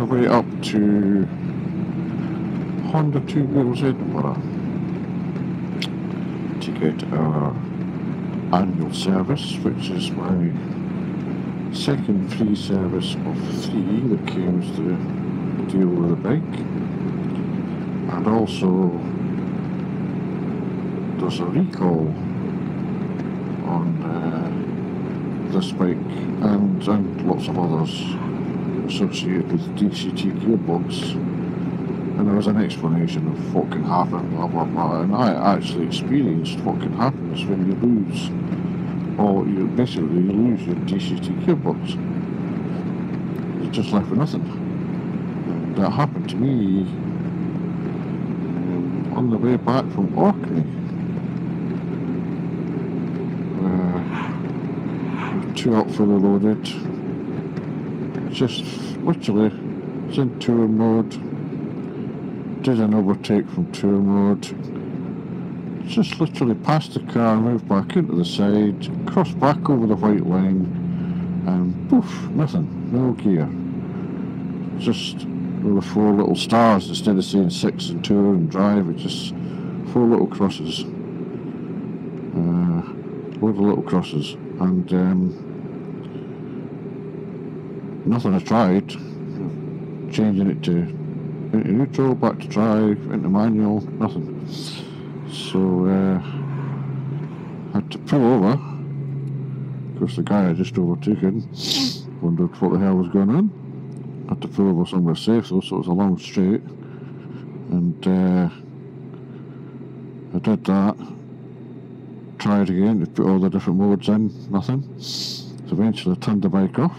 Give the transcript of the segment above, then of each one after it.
our way up to Honda Two Wheels Edinburgh to get our annual service, which is my second free service of 3 that came with the deal with the bike. And also there's a recall on this bike and lots of others associated with DCT gearbox, and there was an explanation of what can happen, blah blah blah, and I actually experienced what can happen is when you lose, or you lose your DCT gearbox. You're just left with nothing. And that happened to me on the way back from Orkney. Two up fully loaded, just literally was in tour mode, did an overtake from tour mode, just literally passed the car, moved back into the side, crossed back over the white line, and poof, nothing, no gear. Just there were 4 little stars instead of saying 6 and tour and drive, it's just 4 little crosses. Load of little crosses, and nothing I tried, changing it to into neutral, back to drive, into manual, nothing. So had to pull over. Of course the guy I just overtaken wondered what the hell was going on. Had to pull over somewhere safe though, so it was a long straight, and I did that. Tried again to put all the different modes in, nothing. So eventually I turned the bike off,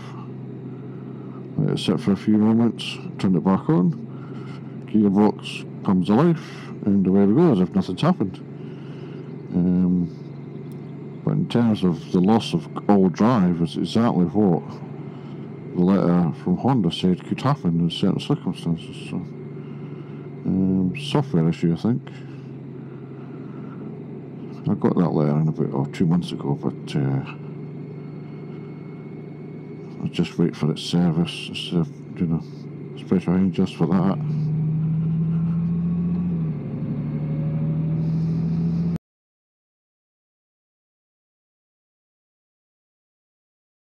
let it sit for a few moments, turned it back on, gearbox comes alive, and away we go as if nothing's happened. But in terms of the loss of all drive, is exactly what the letter from Honda said could happen in certain circumstances. So, software issue, I think. I got that letter in about 2 months ago, but I'll just wait for its service instead of doing a special just for that.